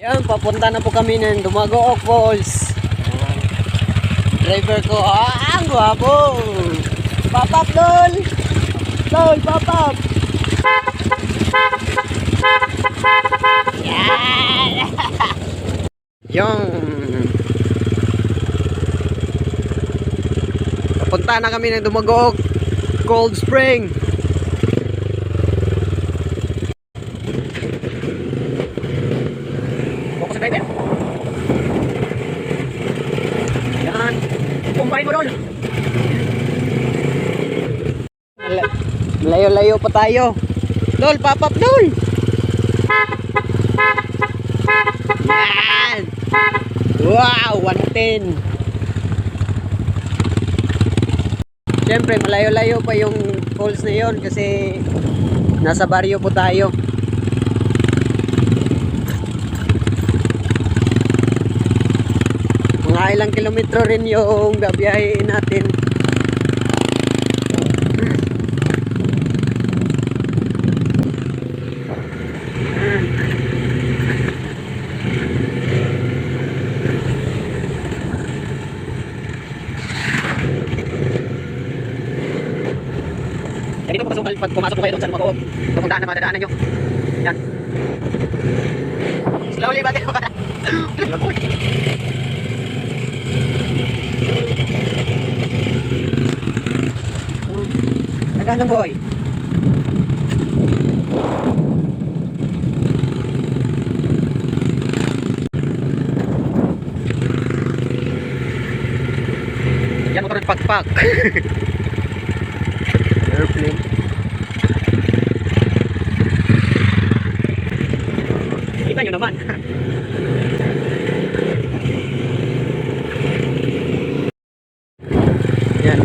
Yan, papunta na po kami ng Dumagook Falls. Driver ko, ang gwapo. Pop up, lol. Lol, pop up. Yan. Yung papunta na kami ng Dumagook Cold Spring. Focus sa driver. Yan. Kumpain mo doon. Malayo-layo pa tayo. Lol, pop up, lol. Yan. Wow, 110. Siyempre, malayo-layo pa yung falls na yun kasi nasa baryo po tayo. Mga ilang kilometro rin yung babiyahin natin. Dito po pag pumasok po kayo doon sa Dumagook. Pupuntahan na madadaanan nyo. Yan. Slowly ba tayo? Naghan lang boy. Yan motor ng pakpak. Airplane. Kita nyo naman. Yan.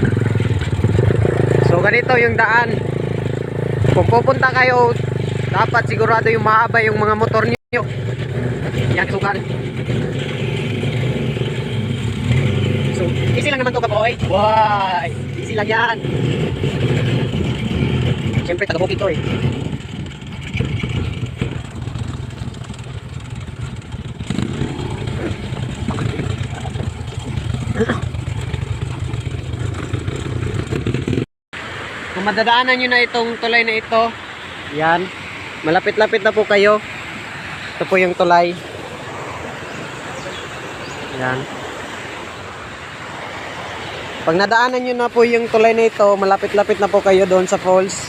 So ganito yung daan. Kung pupunta kayo, dapat sigurado yung mahaba yung mga motor niyo. Yan kisukan. So easy lang naman to kapoy. Why? Easy lang yan. Siyempre taga-bukid to eh. Kung madadaanan nyo na itong tulay na ito, yan, malapit-lapit na po kayo. Ito po yung tulay. Yan. Pag nadaanan nyo na po yung tulay na ito, malapit-lapit na po kayo doon sa falls.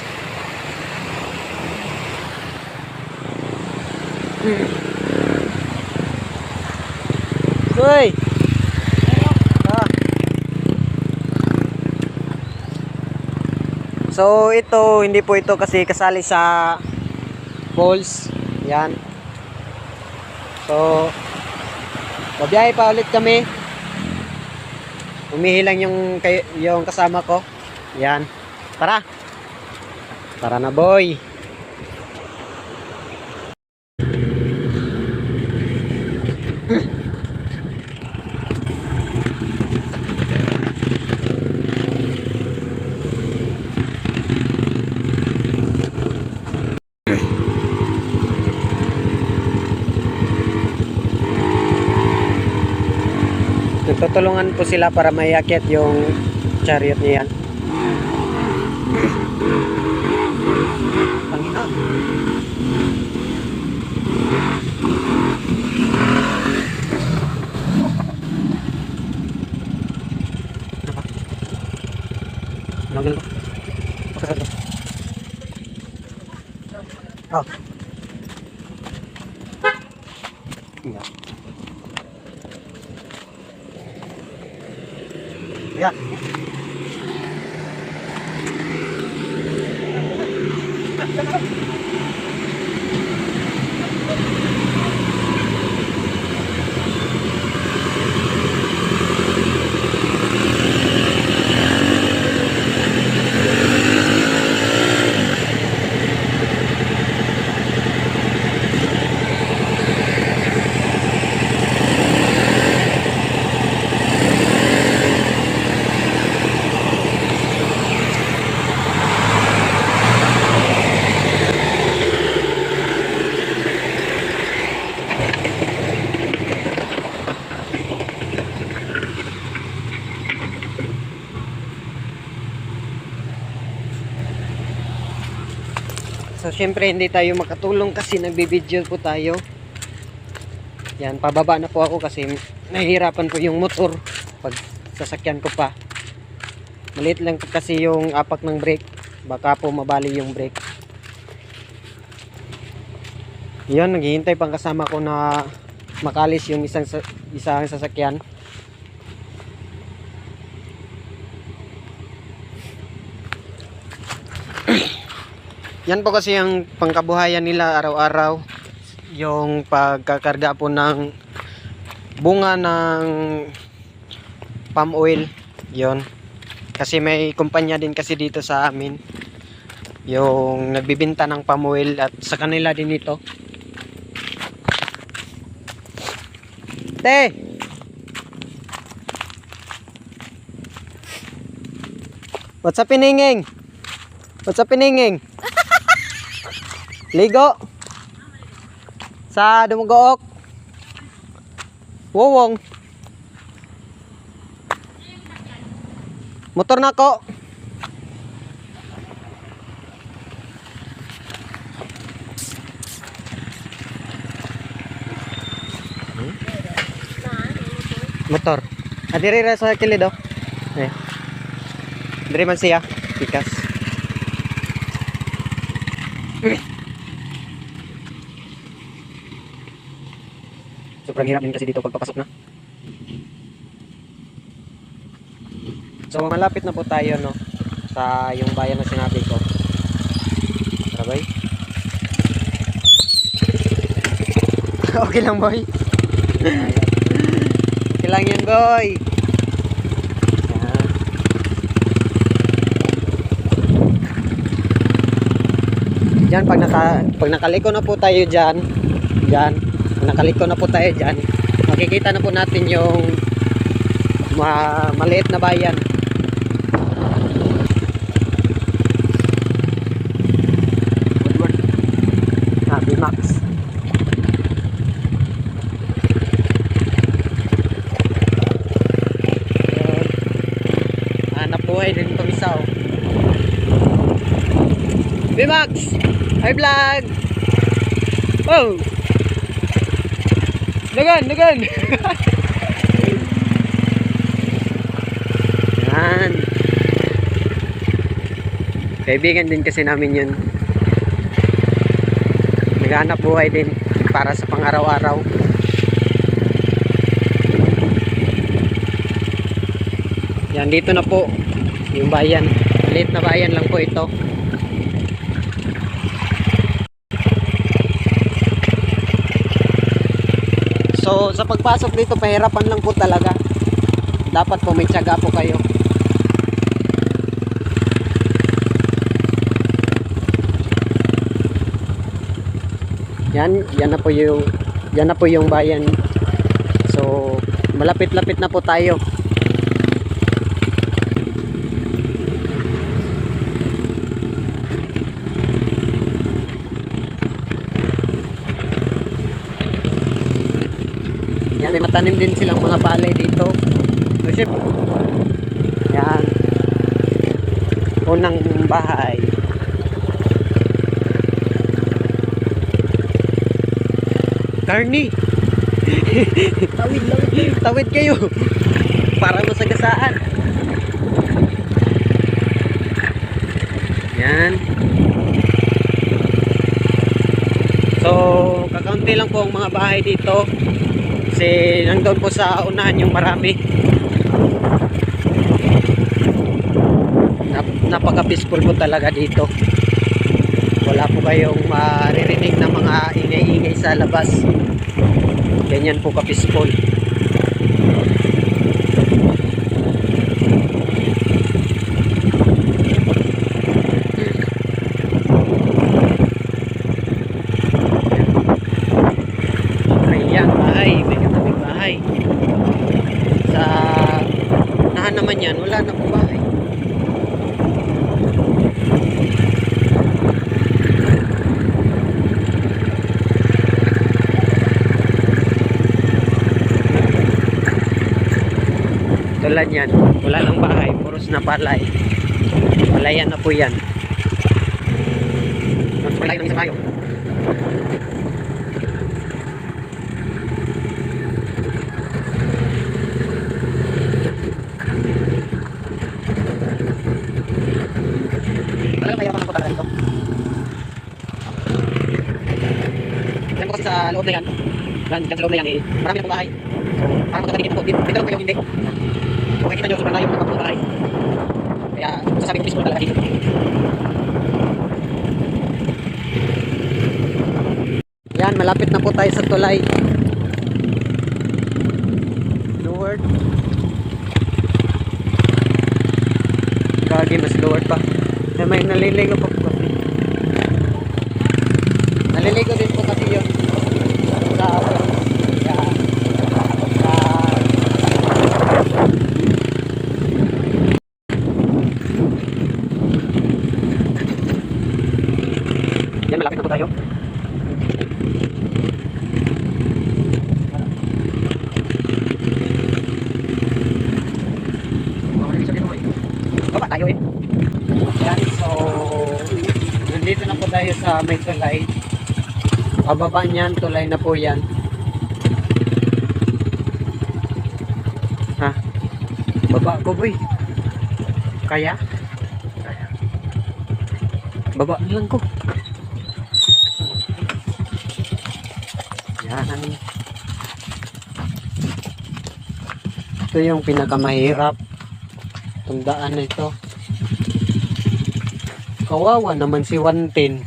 Uy! So ito, hindi po ito kasi kasali sa falls. Yan. So babiyahe pa ulit kami. Umihilang yung kasama ko. Yan. Tara. Tara na boy. Nagtutulungan po sila para maiakyat yung chariot niya yan. Pangina. Nanggal ko. Pakasal ko. Oh. Iya. Ya. So syempre hindi tayo makatulong kasi nagbibideo po tayo. Yan, pababa na po ako kasi nahihirapan po yung motor pag sasakyan ko pa. Maliit lang kasi yung apak ng brake, baka po mabali yung brake. Yan, naghihintay pang kasama ko na makalis yung isang sasakyan. Yan po kasi ang pangkabuhayan nila araw-araw, yung pagkakarga po ng bunga ng palm oil. Yon, kasi may kumpanya din kasi dito sa amin yung nagbibenta ng palm oil, at sa kanila din ito. Te, what's up pininging? What's up pininging? Ligo sa Dumugook. Wowong. Motor na ko. Motor. Adiri ra sa kilid do. Diri man siya. Pikas. Sobrang hirap din kasi dito pagpapasok na. So malapit na po tayo, no, sa yung bayan na sinabi ko. Sabay. Okay lang, boy. Okay lang yan, boy. Diyan pag nakaliko na po tayo diyan, nakaliko na po tayo diyan, makikita na po natin yung maliit na bayan. Bimax. Hanap buhay din itong isa, oh. Bimax! Hi vlog! Oh! Dagan! Yan. Kaibigan din kasi namin yun. Naghahanap buhay din para sa pang-araw-araw. Yan, dito na po yung bayan. Maliit na bayan lang po ito. So sa pagpasok dito, pahirapan lang po talaga. Dapat po may tiyaga po kayo. Yan na po yung bayan. So malapit-lapit na po tayo. Yan, may matanim din silang mga palay dito. So, yan. Unang bahay. Carney. Tawid lang. Tawid kayo. Para masagasaan. Yan. So, kakaunti lang po ang mga bahay dito. Kasi nandun po sa unahan yung marami. Napaka-peaceful po talaga dito. Wala po kayong maririnig na mga ingay-ingay sa labas. Ganyan po ka-peaceful. Ayan, bahay. May katabing bahay. Sa unahan naman yan, wala na po bahay. Tulad yan, wala nang bahay, puros na palay. Palayan na po yan. Wala yung isa tayo. Wala kaya pa ng talaga ito. Yan po kasi sa loob na yan. Yan sa loob na yan eh. Marami na pong bahay. So, parang magkakalikit po. Dito lang po yung hindi. Kung makikita nyo, sobrang layo ng mga bahay. Kaya, sasabi ko peaceful talaga dito. Yan, malapit na po tayo sa tulay. Lowered. Gagi, mas lowered pa. May naliligo pa po kasi. Naliligo din po kasi yun. Yan, malapit na po tayo. Baba tayo eh. Yan, so nandito na po tayo sa may tulay. Pababa niyan, tulay na po yan. Ha? Baba ko boy. Kaya? Baba lang ko. Yan. Ito yung pinakamahirap. Tandaan na ito. Kawawa naman si 110.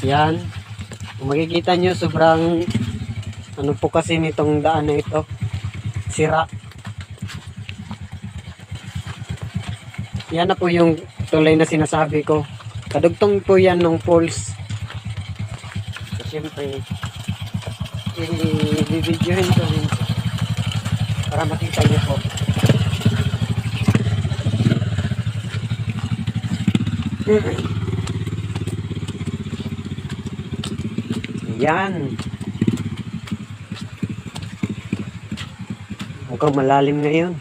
Yan. Kung makikita nyo, sobrang ano po kasi nitong daan na ito. Sira. Yan na po yung tulay na sinasabi ko. Kadugtong po yan ng falls. So, siyempre, i-videohin ko rin para makita nyo po. Yan. Mukhang malalim ngayon.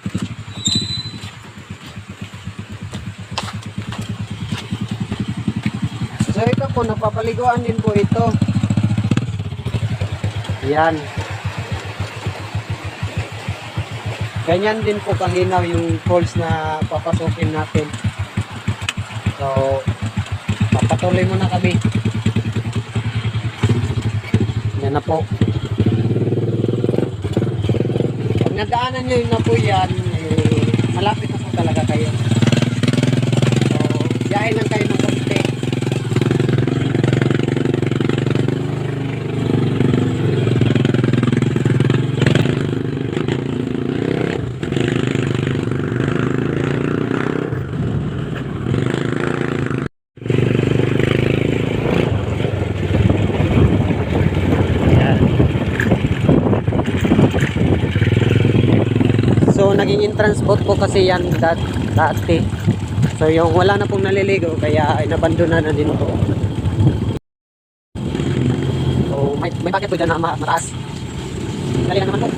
So ito po, napapaliguan din po ito. Yan. Ganyan din po kalinaw yung falls na papasukin natin. So, papatuloy muna kami. Yan na po. Pag nadaanan nyo na po yan, eh, malapit na po talaga kayo. So, biyahe lang kayo ng konti. So naging entrance boat po kasi yan dati. So yung wala na pong naliligo kaya inabandona na din po. So may bucket po dyan na mataas. Dali na naman po.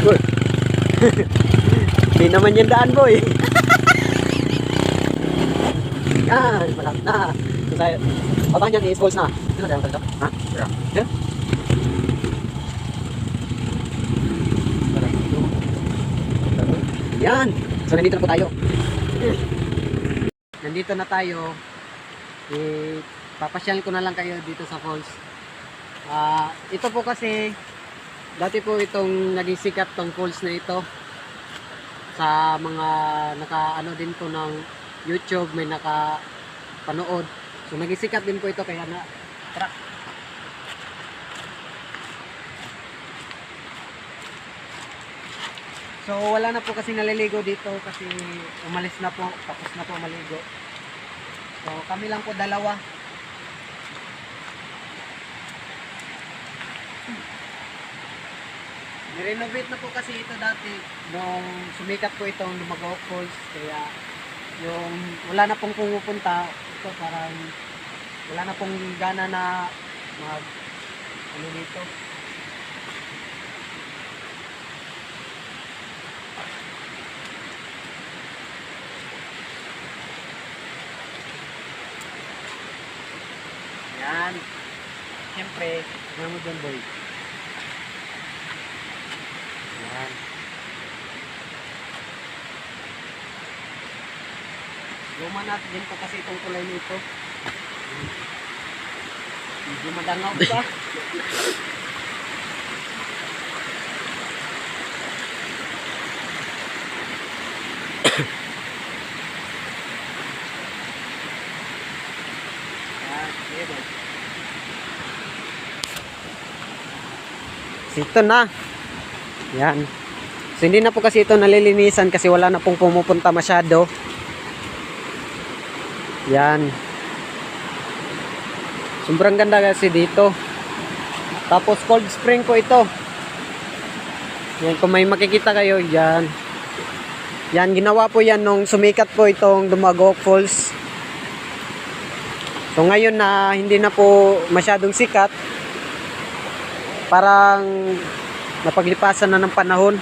Good. Hindi naman yung daan boy. Yan, malapit na. Baba niyan is falls na. Ano tayo dito? Ha? Yeah. Yan. So nandito na po tayo. Nandito na tayo. Papasyal ko na lang kayo dito sa falls. Ito po kasi dati po itong naging sikat tong falls na ito. Sa mga naka-ano din po ng YouTube, may nakapanood. So naging sikat din po ito kaya na tara. So wala na po kasi naliligo dito kasi umalis na po, tapos na po maligo. So kami lang po dalawa. Nirenovate na po kasi ito dati nung sumikat po itong Lumagaw Falls, kaya yung wala na pong pumupunta ito, parang wala na pong gana na mag ano dito. Yan. Siyempre, ano mo dyan, boy? Yan. Luma natin din po kasi itong kulay nito. Medyo madangaw pa. Ito na. Yan. So hindi na po kasi ito nalilinisan kasi wala na pong pumupunta masyado. Yan. Sobrang ganda kasi dito. Tapos cold spring po ito. Yan, kung may makikita kayo, yan. Yan, ginawa po yan nung sumikat po itong Dumaguok Falls. So ngayon na hindi na po masyadong sikat, parang napaglipasan na ng panahon.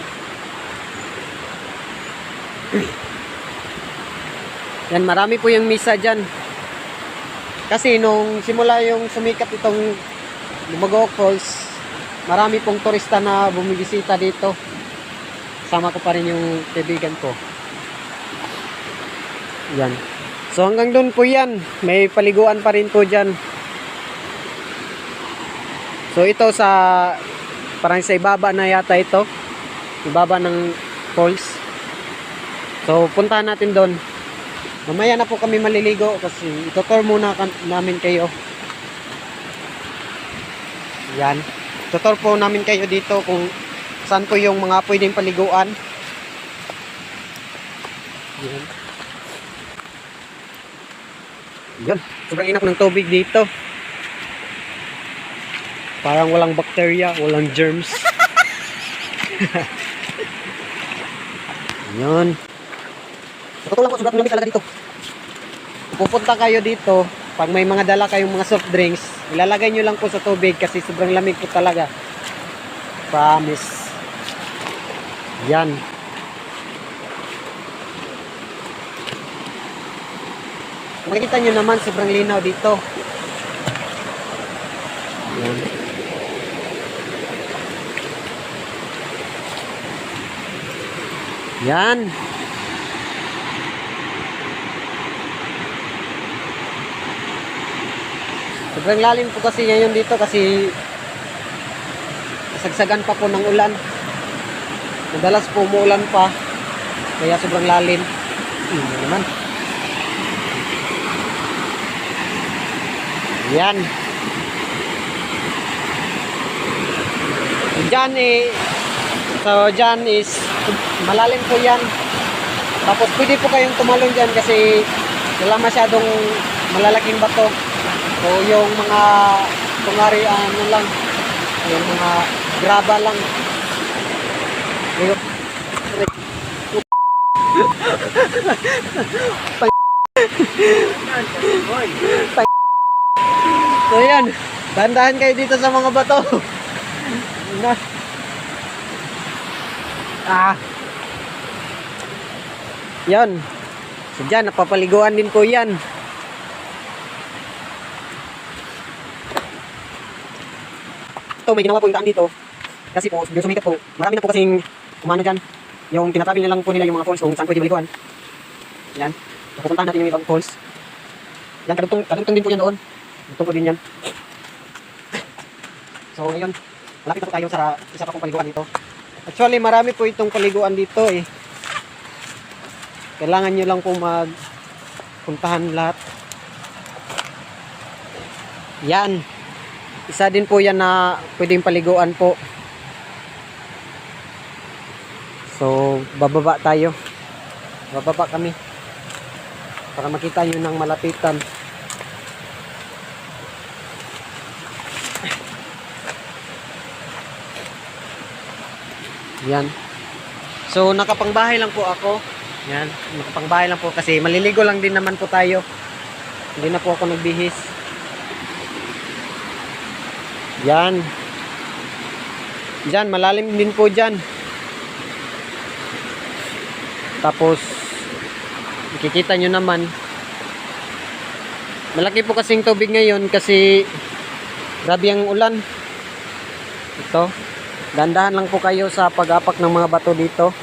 Yan, marami po yung misa dyan. Kasi nung simula yung sumikat itong Dumaguok Falls, marami pong turista na bumibisita dito. Sama ko pa rin yung kaibigan ko. Yan. So hanggang doon po yan. May paliguan pa rin po dyan. So ito sa parang sa ibaba na yata ito. Ibaba ng falls. So puntahan natin doon. Mamaya na po kami maliligo kasi itutur muna namin kayo. Yan. Tutur po namin kayo dito kung saan po yung mga pwedeng paliguan. Yan. Yan. Sobrang inap ng tubig dito. Parang walang bakterya, walang germs. Yan. Totoo lang po, sobrang lamig talaga dito. Pupunta kayo dito, pag may mga dala kayong mga soft drinks, ilalagay nyo lang po sa tubig kasi sobrang lamig po talaga. Promise. Yan. Kung makikita nyo naman, sobrang linaw dito. Yan. Yan. Sobrang lalim po kasi ngayon dito kasi kasagsagan pa po ng ulan. Madalas po umuulan pa. Kaya sobrang lalim. Ano naman. Yan. Diyan so dyan is malalim po yan. Tapos pwede po kayong tumalon dyan kasi wala masyadong malalaking bato. So yung mga tungari ano lang, yung mga graba lang. So yan, dahan-dahan kayo dito sa mga bato. Yan. So dyan, napapaliguan din po yan. Ito, may ginawa po yung daan dito. Kasi po, yung sumikat po, marami na po kasing umano dyan. Yung tinatabi na lang po nila yung mga falls kung saan pwede maliguan. Yan. So, pupuntahan natin yung ibang falls. Yan, kadugtong din po yan doon. Kadugtong po din yan. So, ngayon, malapit na po tayo sa isa pa pong paliguan dito. Actually, marami po itong paliguan dito eh. Kailangan nyo lang po magpuntahan lahat. Yan. Isa din po yan na pwedeng paliguan po. So, bababa tayo. Bababa kami. Para makita nyo ng malapitan. Yan. So, nakapangbahay lang po ako. Yan. Nakapangbahay lang po kasi maliligo lang din naman po tayo. Hindi na po ako nagbihis. Yan. Diyan, malalim din po dyan. Tapos, makikita nyo naman, malaki po kasing tubig ngayon kasi grabe ang ulan. Ito, dandahan lang po kayo sa pag-apak ng mga bato dito.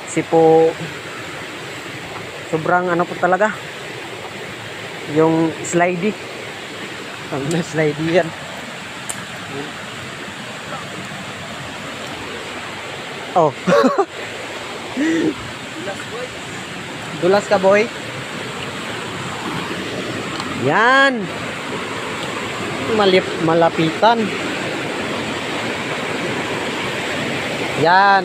Kasi po, sobrang ano po talaga, yung slidey. Slidey yan. Oh. Dulas ka, boy. Yan. Malapitan. Yan.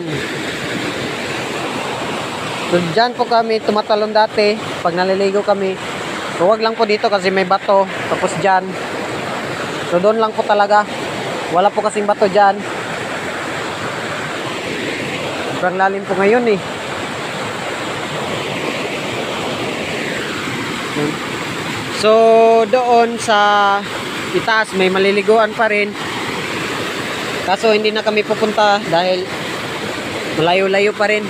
So, dyan po kami tumatalon dati pag naliligo kami. So, wag lang po dito kasi may bato. Tapos dyan. So, doon lang po talaga. Wala po kasing bato dyan. Sobrang lalim po ngayon eh. So, doon sa itaas may maliliguan pa rin. Kaso hindi na kami pupunta dahil malayo-layo pa rin.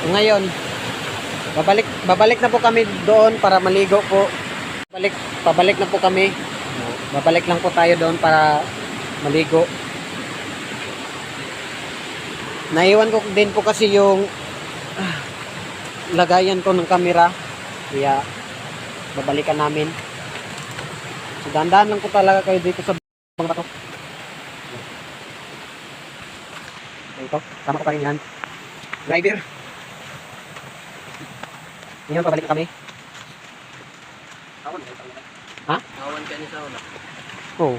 So, ngayon, babalik na po kami doon para maligo po. Pabalik na po kami. Babalik lang po tayo doon para maligo. Naiwan ko din po kasi yung lagayan ko ng camera. Kaya babalikan namin. So, dahan-dahan lang po talaga kayo dito sa mga bato. Ito, tama ko pa rin yan. Driver. Ngayon, pabalik na kami. Ha? Awan ka ni sa una. Oh.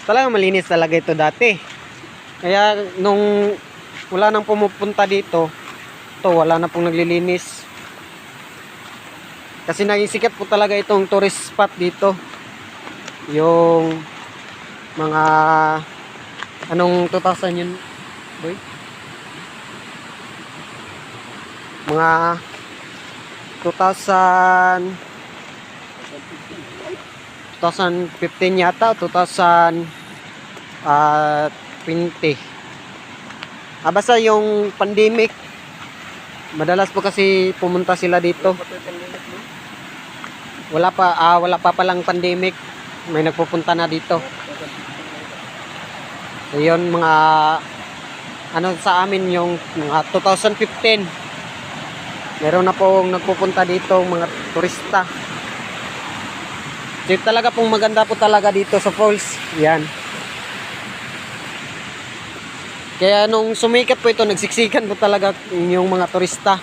Talagang malinis talaga ito dati. Kaya nung wala nang pumupunta dito, wala na pong naglilinis. Kasi naging sikat po talaga itong tourist spot dito. Yung mga anong 2000 yun, boy? Mga 2015 yata, 2020. Basta yung pandemic, madalas po kasi pumunta sila dito. Wala pa palang pandemic, may nagpupunta na dito. So yun, mga ano sa amin yung mga 2015. Meron na pong nagpupunta dito mga turista. So talaga pong maganda po talaga dito sa falls. Yan. Kaya nung sumikat po ito, nagsiksikan po talaga yung mga turista.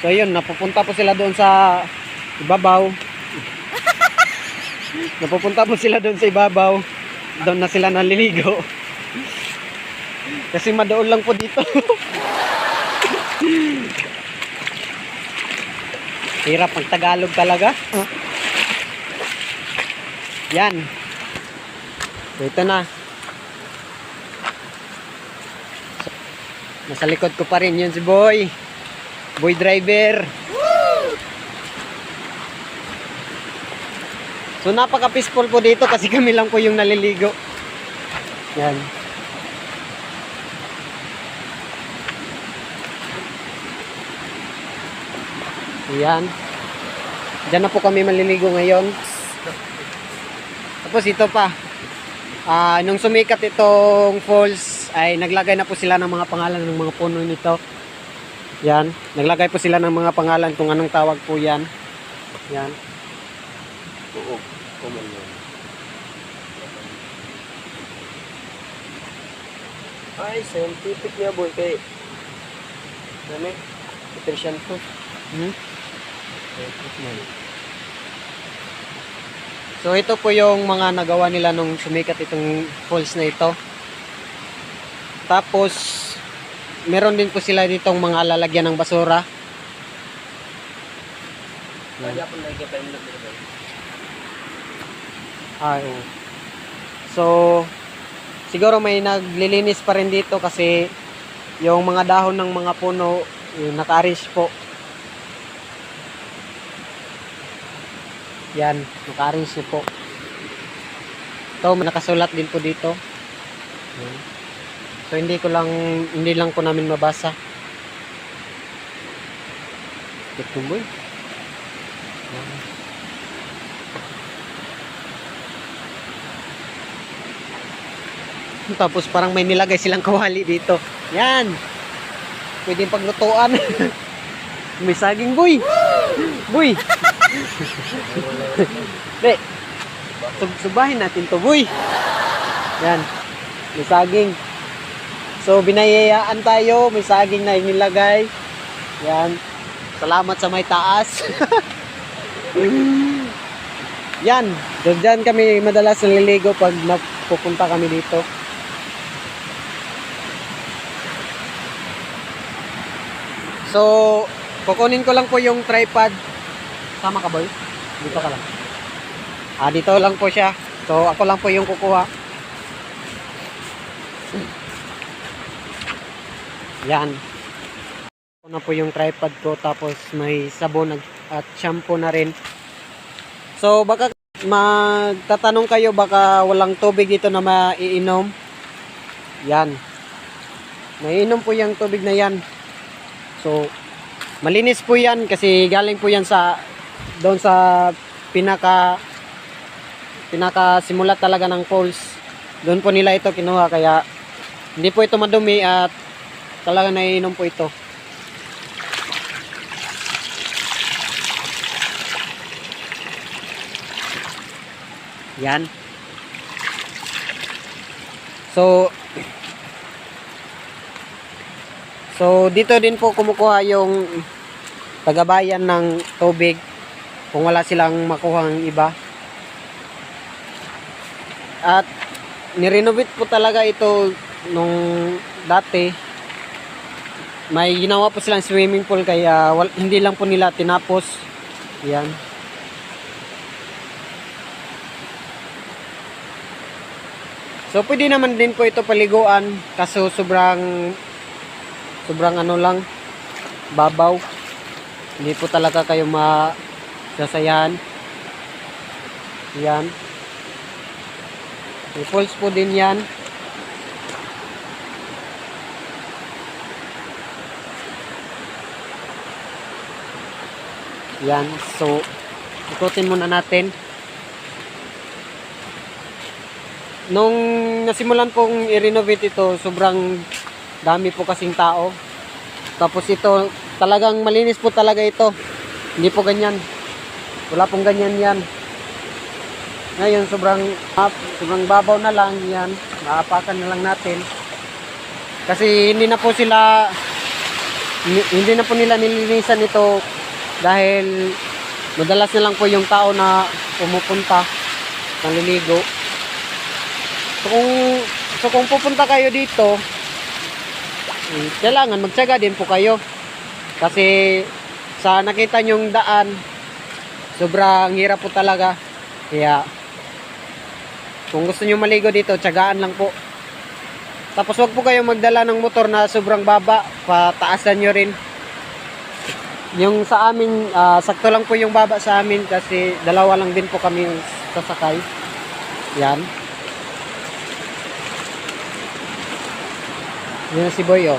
So yun, napupunta po sila doon sa ibabaw. Napupunta po sila doon sa ibabaw. Doon na sila naliligo. Kasi madoon lang po dito. Hirap ang Tagalog talaga. Yan. So ito na. Nasa likod ko pa rin yun si Boy. Boy driver. So napaka-peaceful po dito kasi kami lang po yung naliligo. Yan. Yan. Diyan na po kami maliligo ngayon. Tapos ito pa. Nung sumikat itong falls ay naglagay na po sila ng mga pangalan ng mga puno nito. Yan. Naglagay po sila ng mga pangalan kung anong tawag po yan. Yan. Oo. Common yun. Ay, scientific niya boy kay. Ano? Petrosian to. So ito po yung mga nagawa nila nung sumikat itong falls na ito. Tapos meron din po sila ditong mga lalagyan ng basura. So siguro may naglilinis pa rin dito kasi yung mga dahon ng mga puno naka-arrange po. Yan, naka-arrange na po. Ito, may nakasulat din po dito. Yan. So hindi lang po namin mabasa. Ito boy. Yan. Tapos parang may nilagay silang kawali dito. Yan. Pwedeng paglutuan. May saging boy. Boy. Be. Subahin natin to boy. Yan. May saging. So binayayaan tayo. May saging na inilagay. Yan. Salamat sa may taas. Yan. Diyan kami madalas naliligo pag pupunta kami dito. So, kukunin ko lang po yung tripod. Sama ka boy? Dito ka lang. Dito lang po siya. So, ako lang po yung kukuha. Yan. Ito na po yung tripod ko. Tapos may sabon at shampoo na rin. So, baka magtatanong kayo, baka walang tubig dito na maiinom. Yan. Maiinom po yung tubig na yan. So, malinis po yan kasi galing po yan doon sa pinaka simula talaga ng falls. Doon po nila ito kinuha kaya hindi po ito madumi at talaga naiinom po ito. Yan. So dito din po kumukuha yung tagabayan ng tubig kung wala silang makuhang iba. At nirenovate po talaga ito nung dati. May ginawa po silang swimming pool kaya hindi lang po nila tinapos. Yan. So pwede naman din po ito paliguan kaso sobrang ano lang, babaw. Hindi po talaga kayo masasayahan. Yan. May pulse po din yan. Yan. So, ikutin muna natin. Nung nasimulan pong i-renovate ito, sobrang dami po kasing tao. Tapos ito, talagang malinis po talaga ito. Hindi po ganyan. Wala pong ganyan yan. Ngayon, sobrang babaw na lang yan. Maapakan na lang natin. Kasi hindi na po nila nilinisan ito dahil madalas na lang po yung tao na pumupunta, naliligo. So kung pupunta kayo dito, kailangan magtiyaga din po kayo kasi sa nakita nyong daan sobrang hirap po talaga, kaya kung gusto nyo maligo dito tiyagaan lang po. Tapos wag po kayong magdala ng motor na sobrang baba, pataasan nyo rin. Yung sa amin sakto lang po yung baba sa amin kasi dalawa lang din po kami sasakay. Yan. Yan si Boy, oh.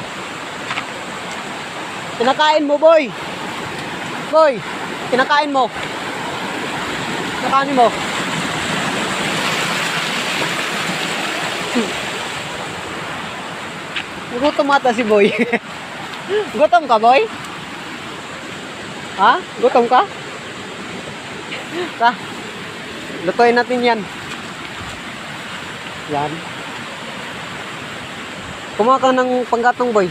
Kinakain mo, Boy. Boy, kinakain mo. Kinakain mo. Gutom ata si Boy. Gutom ka, Boy? Ha? Gutom ka? Lutuin natin yan. Yan. Kumuha ka ng panggatong, Boy,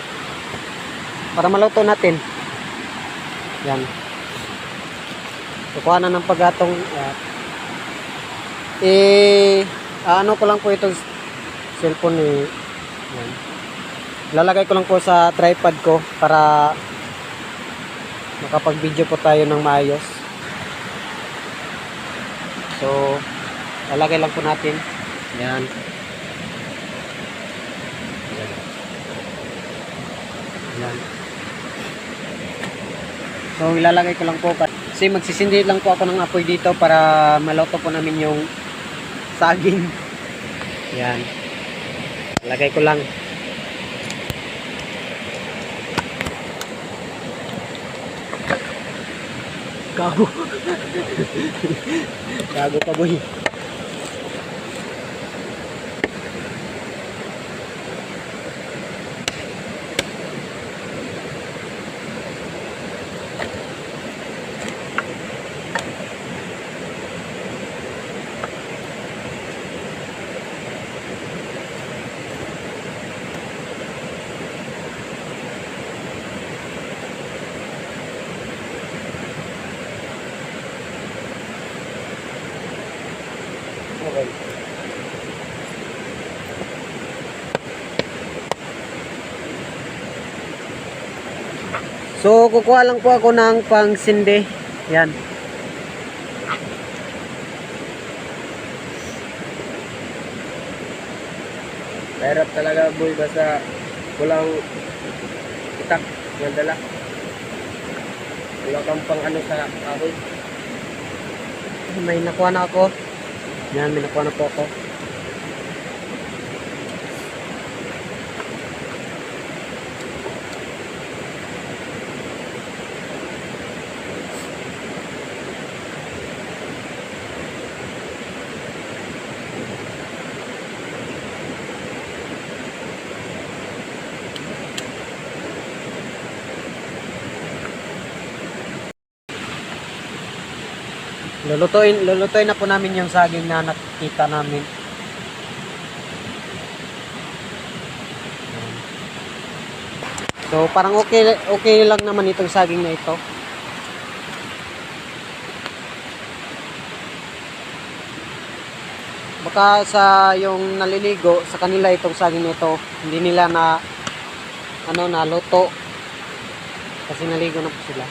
para maluto natin. Yan. Kukuha na ng panggatong. Ano ko lang po itong cellphone eh. Yan. Lalagay ko lang po sa tripod ko para makapag-video po tayo ng maayos. So, lalagay lang po natin. Yan. Yan. So, ilalagay ko lang po. Kasi magsisindi lang po ako ng apoy dito para maluto po namin yung saging. Yan. Lagay ko lang. Gago. Gago ka, boy. Okay. So, kukuha lang po ako ng pangsindi. Yan. Mahirap talaga boy basta walang itak ng dala. Wala kang pang ano sa kahoy. May nakuha na ako. Yan, may nakuha na po ako. Lulutuin na po namin yung saging na nakita namin. So parang okay lang naman itong saging na ito. Baka sa yung naliligo sa kanila itong saging na ito, hindi nila na na luto. Kasi naligo na po sila.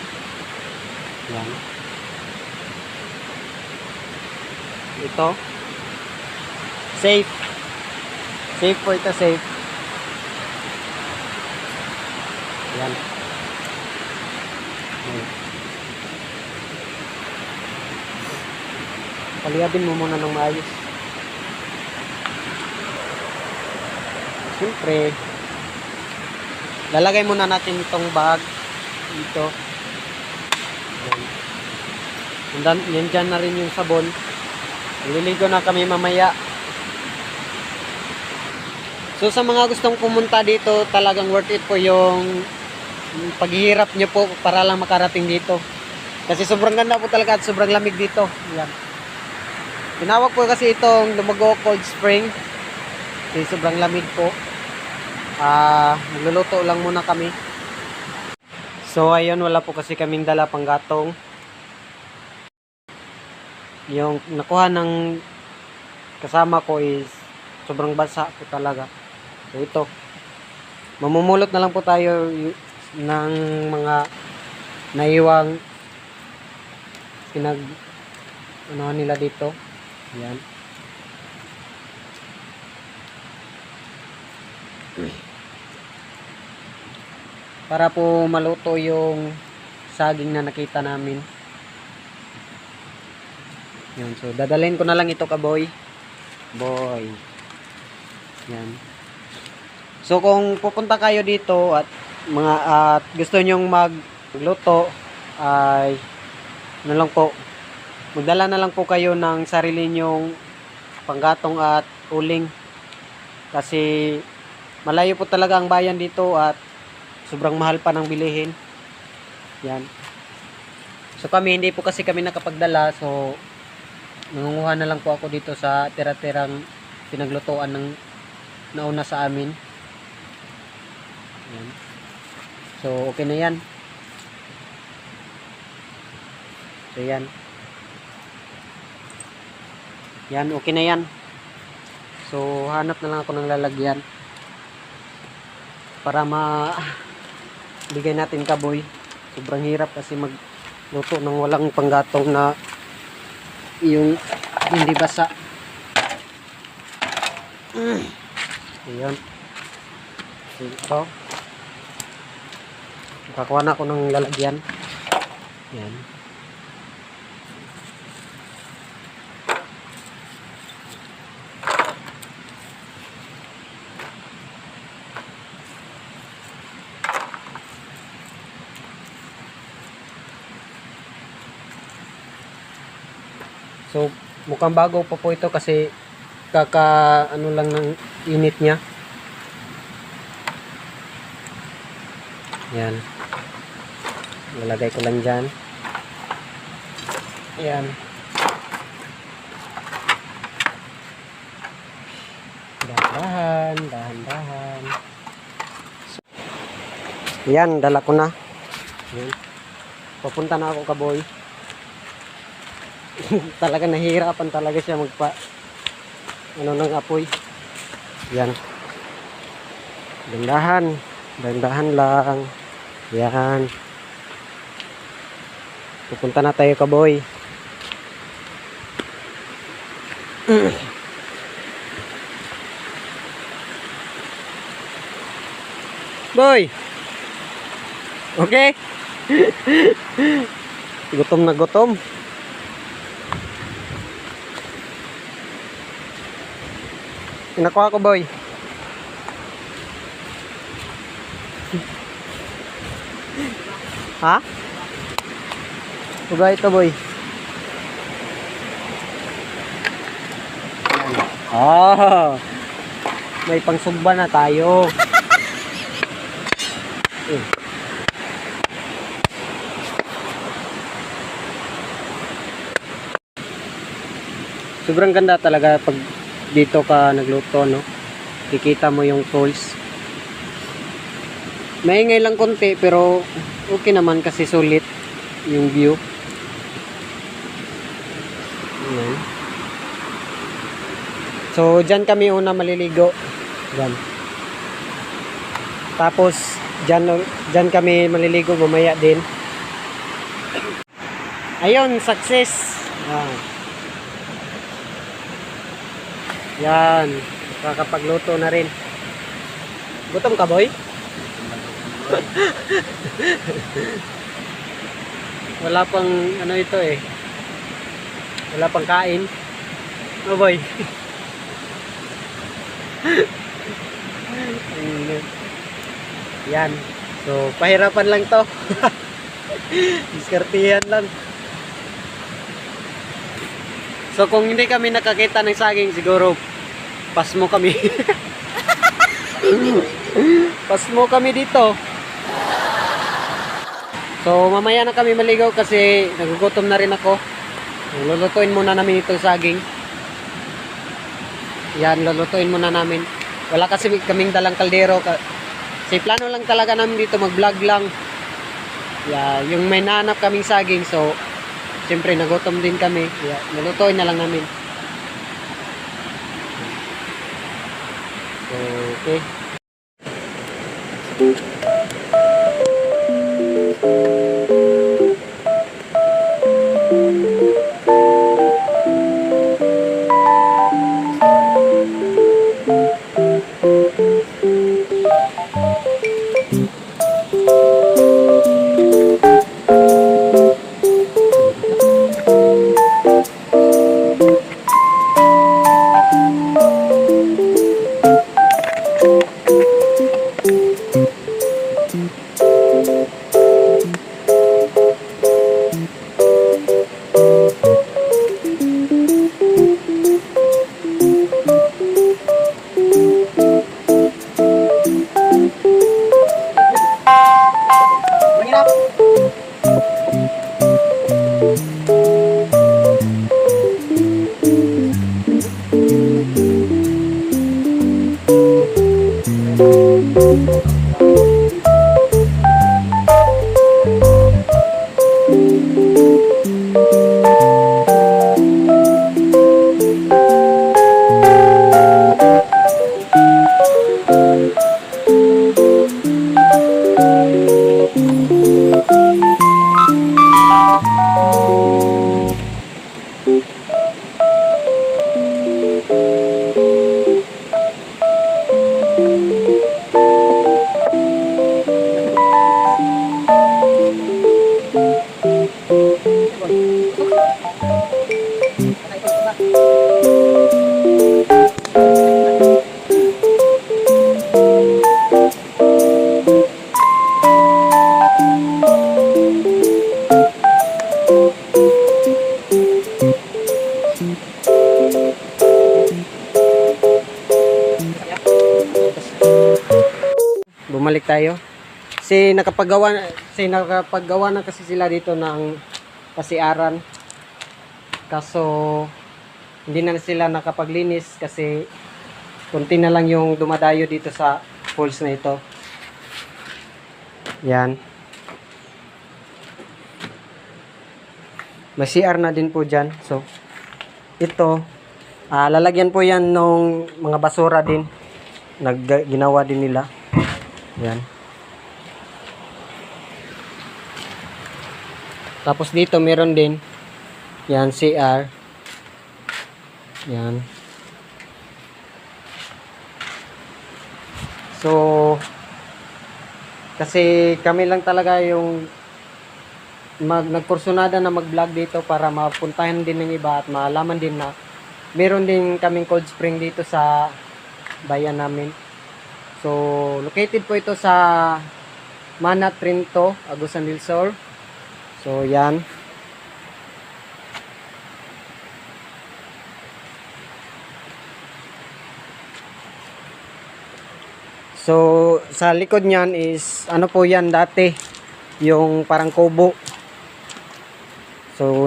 Yan. Ito safe po ito, safe. Yan. Paliyabin mo muna ng maayos. Siyempre lalagay muna natin itong bag dito. Yan dyan na rin yung sabon. Liligo na kami mamaya. So sa mga gustong pumunta dito, talagang worth it po yung paghihirap nyo po para lang makarating dito. Kasi sobrang ganda po talaga at sobrang lamig dito. Yan. Tinawag po kasi itong Lumago Cold Spring. Kasi sobrang lamig po. Nagluluto lang muna kami. So ayun, wala po kasi kaming dala panggatong. Yung nakuha ng kasama ko is sobrang basa po talaga. So ito, mamumulot na lang po tayo ng mga naiwang ano nila dito. Yan. Para po maluto yung saging na nakita namin. Yan, so dadalhin ko na lang ito, kaboy. Boy. Yan. So kung pupunta kayo dito at gusto nyong magluto ay ano lang po, magdala na lang po kayo ng sarili nyong panggatong at uling. Kasi malayo po talaga ang bayan dito at sobrang mahal pa ng bilihin. Yan. So kami, hindi po kasi kami nakapagdala, so nangunguha na lang po ako dito sa tira-tirang pinaglutuan ng nauna sa amin. Yan. So okay na yan. So yan. Yan, okay na yan. So hanap na lang ako ng lalagyan para bigay natin, kaboy. Sobrang hirap kasi magluto ng walang panggatong na yung hindi basa. Ayan. Ito. Nakakuha na ako ng lalagyan. Yan. So, mukhang bago pa po ito kasi kaka ano lang ng init niya. Yan. Lalagay ko lang dyan. Yan. Dahan-dahan, dahan-dahan. Yan, dala ko na. Yan. Papunta na ako, kaboy. Talaga nahihirapan talaga siya magpa ano ng apoy. Yan. Dahan-dahan. Dahan-dahan lang. Yan. Pupunta na tayo, kaboy. Boy. Okay? Gutom na gutom. Pinakuha ko, boy. Ha? Tuga ito, boy. Ah, may pangsugba na tayo. Sobrang ganda talaga pag dito ka nagluto, no? Kikita mo yung tools. Maingay lang konti pero okay naman kasi sulit yung view. Ayan. So, dyan kami una maliligo. Dyan. Tapos, dyan kami maliligo mamaya din. Ayun, success. Yan. Kakapagluto na rin. Gutom ka, boy? Wala pang ano ito eh. Wala pang kain. Oh, boy. Yan. So, pahirapan lang to. Diskartihan lang. So, kung hindi kami nakakita ng saging, siguro pasmo kami. Pasmo kami dito. So, mamaya na kami maligaw kasi nagugutom na rin ako. Lulutuin muna namin itong saging. Yan, lulutuin muna namin. Wala kasi kaming dalang kaldero. Kasi plano lang talaga namin dito, mag-vlog lang. Yeah, yung may nahanap kaming saging, so siyempre nagutom din kami. Yeah, lulutuin na lang namin. So, okay. bumalik tayo. Nakapaggawa na kasi sila dito ng pasiaran. Kaso hindi na sila nakapaglinis kasi konti na lang yung dumadayo dito sa falls na ito. Yan. May CR na din po dyan. So, ito, lalagyan po yan ng mga basura din. Ginawa din nila. Yan. Tapos dito meron din. Yan, CR. Yan. So, kasi kami lang talaga yung nagkursunada na mag-vlog dito para mapuntahan din ng iba at malaman din na meron din kaming cold spring dito sa bayan namin. So, located po ito sa Manat, Trinto, Agusan del Sur. So, yan. So, sa likod niyan is, ano po yan dati, yung parang kubo. So,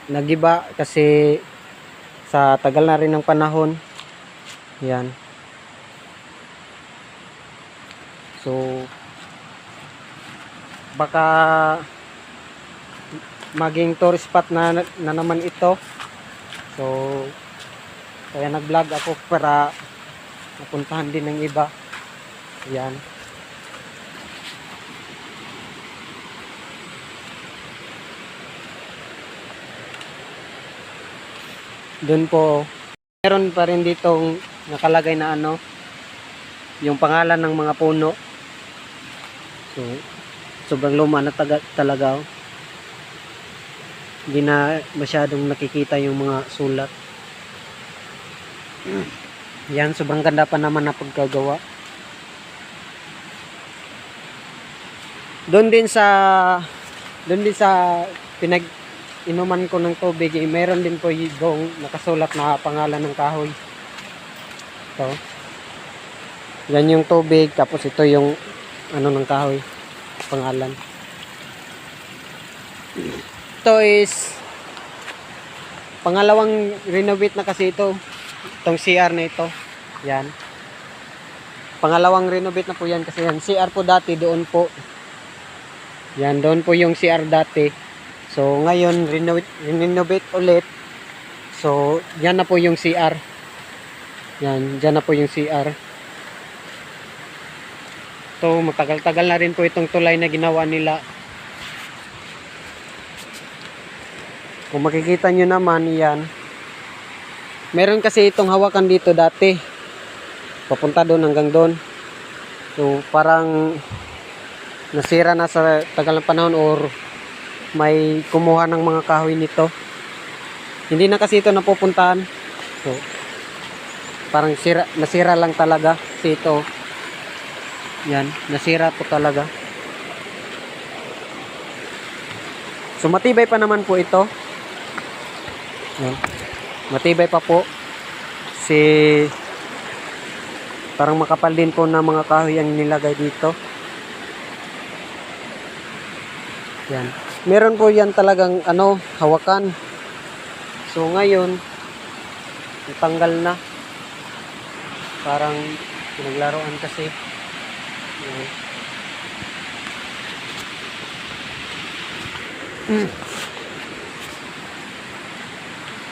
nagiba kasi sa tagal na rin ng panahon. Yan. So, baka maging tourist spot na naman ito. So, kaya nag-vlog ako para mapuntahan din ng iba. Yan. Doon po, meron pa rin ditong nakalagay na ano, yung pangalan ng mga puno. So, sobrang luma na talaga. Hindi na masyadong nakikita yung mga sulat. Yan, sobrang ganda pa naman na pagkagawa. Doon din sa pinag-inuman ko ng tubig, meron din po yung nakasulat na pangalan ng kahoy. Ito. Yan yung tubig, tapos ito yung ano ng kahoy, pangalan. Ito is pangalawang renovate na kasi ito. Itong CR na ito. Yan. Pangalawang renovate na po yan kasi yan. CR po dati doon po. Yan, doon po yung CR dati. So, ngayon, renovate ulit. So, yan na po yung CR. Yan, dyan na po yung CR. So, matagal-tagal na rin po itong tulay na ginawa nila. Kung makikita nyo naman, yan. Meron kasi itong hawakan dito dati. Papunta doon hanggang doon. So, parang nasira na sa tagal ng panahon or may kumuha ng mga kahoy nito. Hindi na kasi ito napupuntahan. So, parang nasira lang talaga kasi ito. Yan, nasira po talaga. So, matibay pa naman po ito. Yan. Matibay pa po. Kasi parang makapal din po na mga kahoy ang nilagay dito. Yan. Meron po yan talagang ano, hawakan. So ngayon, natanggal na. Parang pinaglaruan kasi. Yan.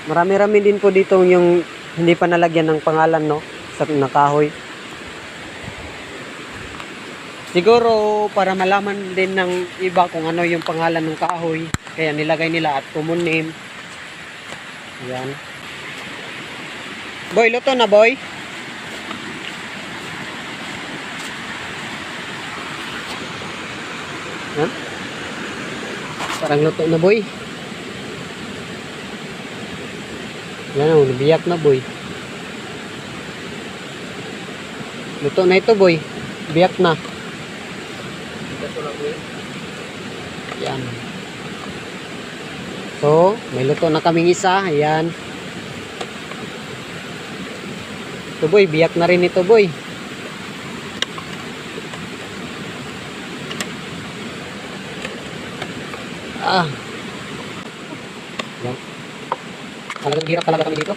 Marami-rami din po dito yung hindi pa nalagyan ng pangalan, no, sa nakahoy. Siguro para malaman din ng iba kung ano yung pangalan ng kahoy, kaya nilagay nila at common name. Yan. Boy, luto na, boy. Huh? Parang luto na, boy. Yan o, nabiyak na, boy. Luto na ito, boy. Biyak na. Yan. So, may luto na kaming isa. Ayan. Ito, boy. Biyak na rin ito, boy. Ah. Yan. Talagang hirap talaga kami dito.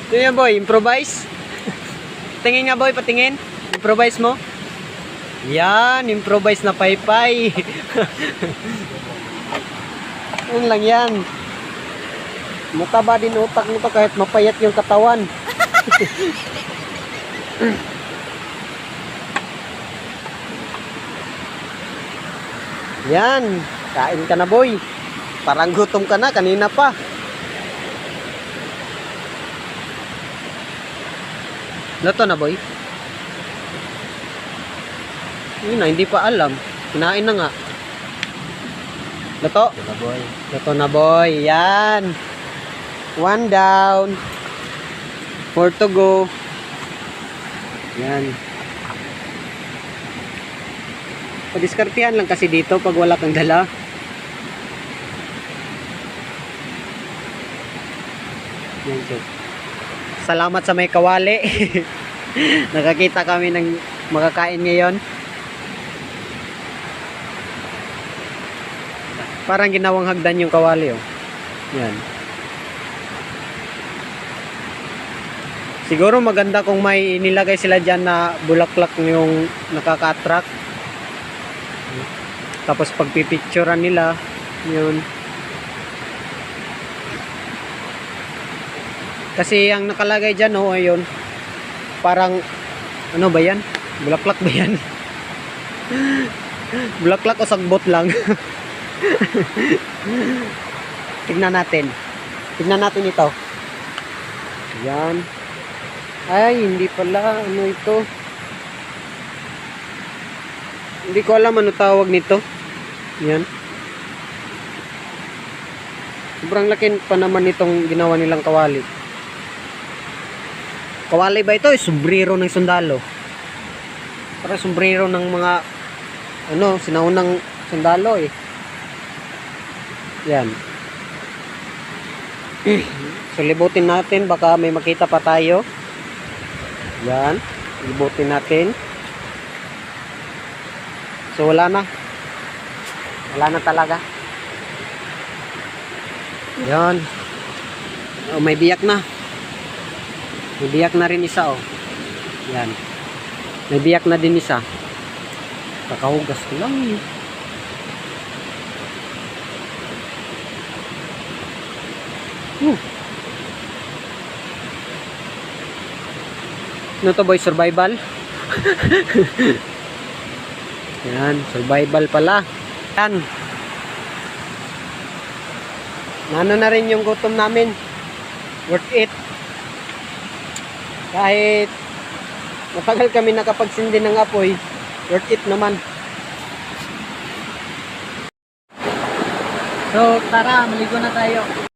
Ito yan boy, improvise. Tingin nga boy, patingin. Improvise mo. Yan, improvise na paypay. Yun lang yan. Mataba din utak mo to kahit mapayat yung katawan. Yan, kain ka na boy. Parang gutom ka na, kanina pa. Luto na boy? Yun na, hindi pa alam. Kinain na nga. Luto? Ito na boy. Luto na boy. Yan. 1 down. 4 to go. Yan. Padiskartihan lang kasi dito pag wala kang dala. Yan so. Salamat sa may kawali. Nakakita kami ng makakain ngayon. Parang ginawang hagdan yung kawali oh. Yan. Siguro maganda kung may nilagay sila dyan na bulaklak yung nakaka-attract. Tapos pagpipicturean nila, yun. Kasi ang nakalagay dyan oh, ayun. Parang, ano ba yan? Bulaklak ba yan? Bulaklak o sagbot lang? Tignan natin. Tignan natin ito. Yan. Ay, hindi pala. Ano ito? Hindi ko alam ano tawag nito. Yan. Sobrang laki pa naman itong ginawa nilang kawali. Kawali ba ito? Sombrero ng sundalo. Para sombrero ng mga ano, sinaunang sundalo eh. Yan. So libutin natin, baka may makita pa tayo. Yan. Libutin natin. So wala na. Wala na talaga. Yan. Oh, may biyak na. May biyak na rin isa oh. Yan. May biyak na din isa. Kakahugas ko lang eh. Ano to boy? Survival? Yan, survival pala. Yan. Nano na rin yung gutom namin. Worth it. Kahit matagal kami nakapagsindi ng apoy, worth it naman. So, tara, maligo na tayo.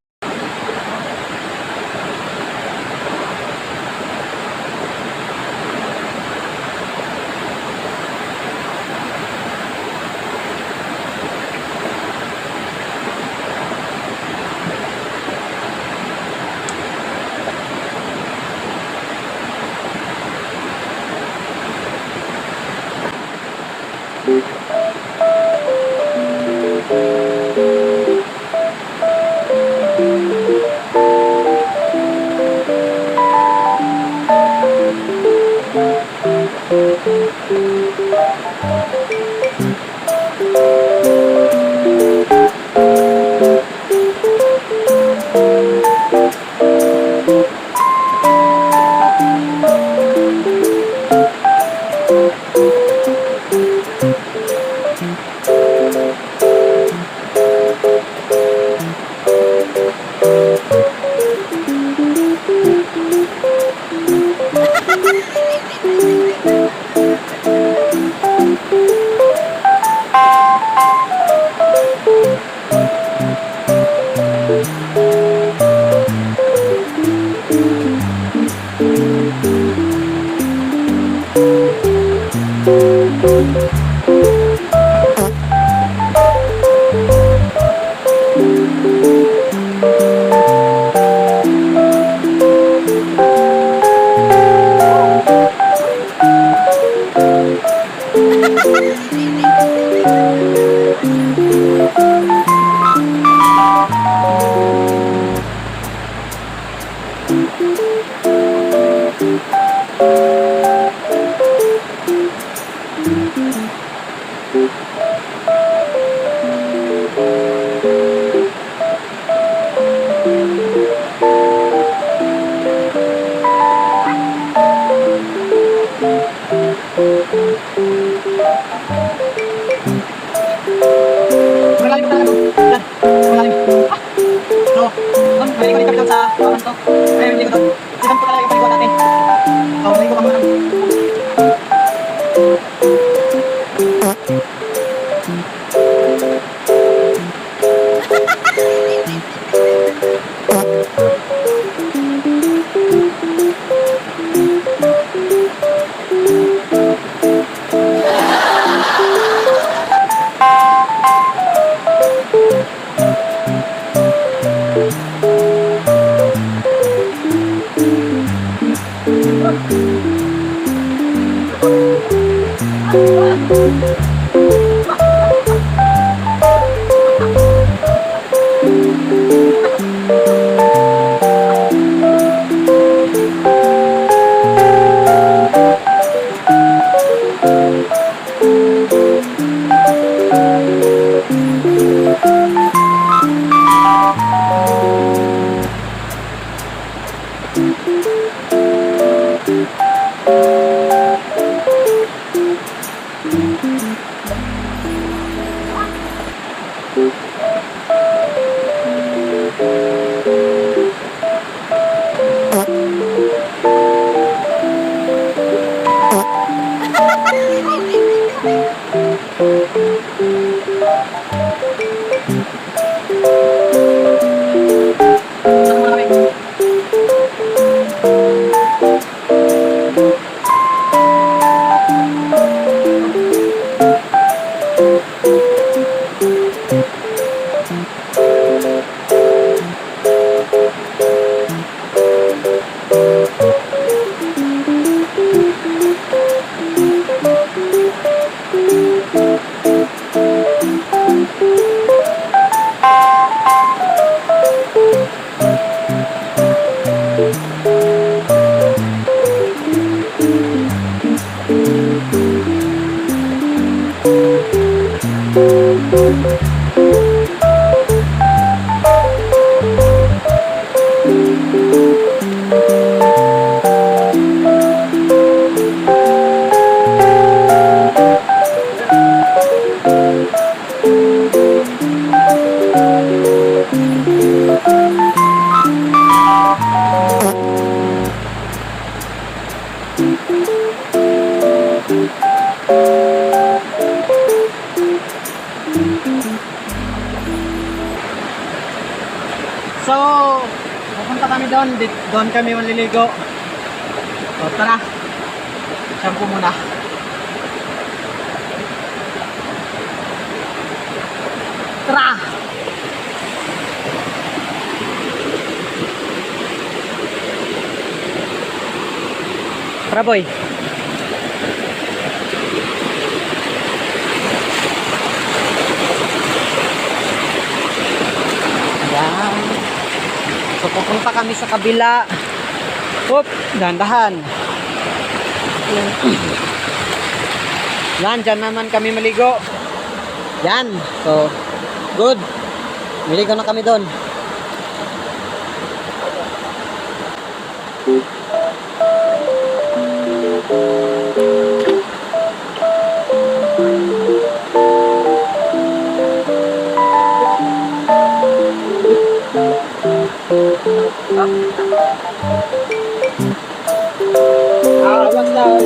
Malalim pa talaga doon. Yan. Malalim. Ah! So, doon, maligo din kami doon sa bawan to. Ayun, maligo doon. Sisan po talaga yung paliguan natin. So, maligo ka muna doon. So, pupunta kami doon. Doon kami maliligo. So, tara. Shampoo muna. Tara! Tara, boy. Yan. So, pupunta kami sa kabila. Oop, dahan-dahan. Yan, dyan naman kami maligo. Yan. So, good. Maligo na kami doon. Awas lang.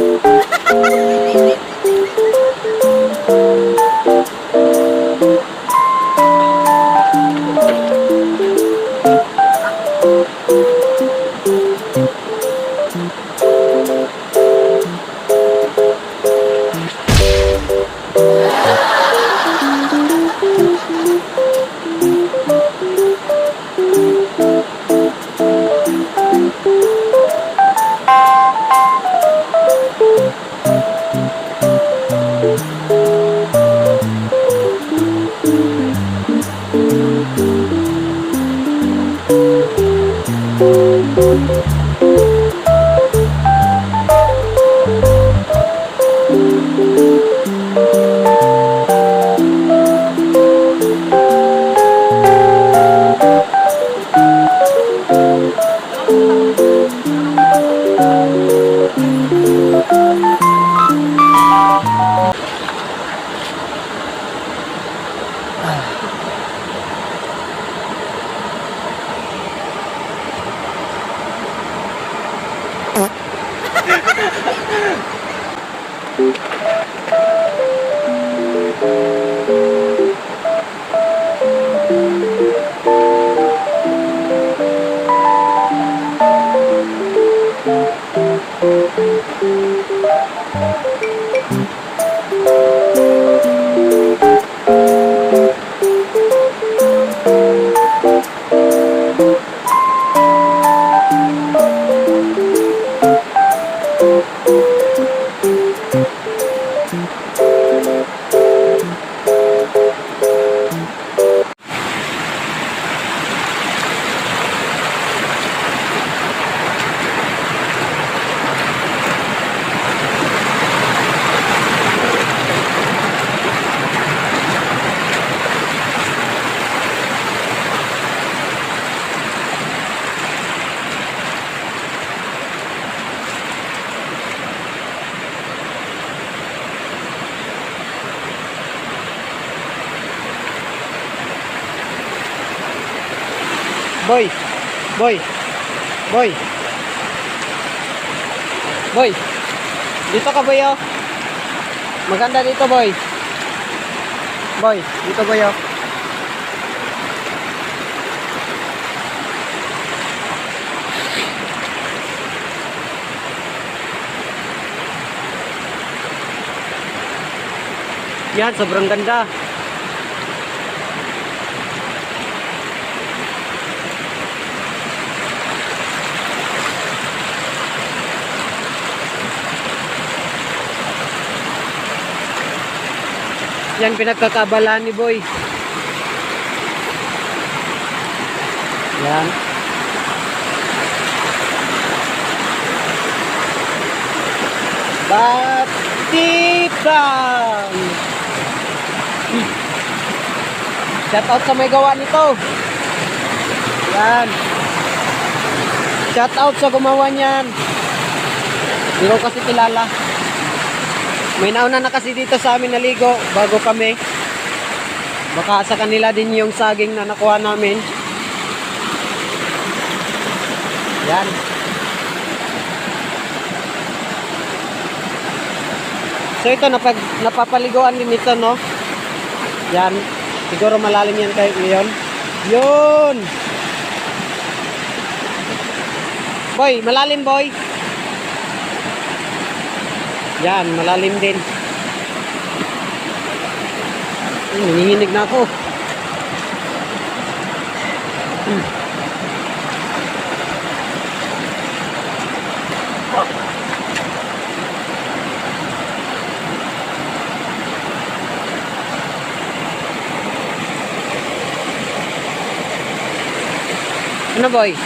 Boy, boy, boy. Boy, dito ka boy oh. Maganda dito boy. Boy, dito boy oh. Yan, sobrang ganda. Yan pinagkakabalaan ni Boy. Yan. Batibang. Shout out sa may gawa nito. Yan. Shout out sa gumawa niyan. Hindi ko kasi kilala. May nauna na kasi dito sa amin naligo bago kami. Baka sa kanila din yung saging na nakuha namin. Yan. So ito napapaliguan din ito no. Yan. Siguro malalim yan kayo ngayon. Yun. Boy, malalim boy. Yan, malalim din. Nanginginig na ako. Ano boy?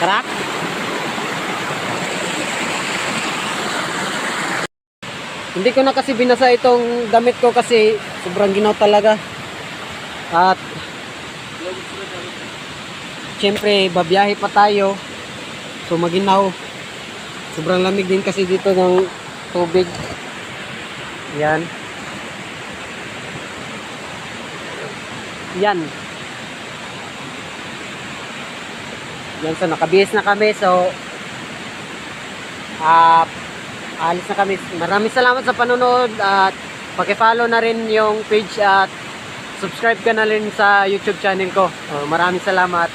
Karak? Hindi ko na kasi binasa itong damit ko kasi sobrang ginaw talaga. At siyempre babiyahe pa tayo. So maginaw. Sobrang lamig din kasi dito ng tubig. Yan. Yan. Yan, so nakabihis na kami. So alis na kami. Maraming salamat sa panonood at paki-follow na rin yung page at subscribe ka na rin sa YouTube channel ko. Maraming salamat.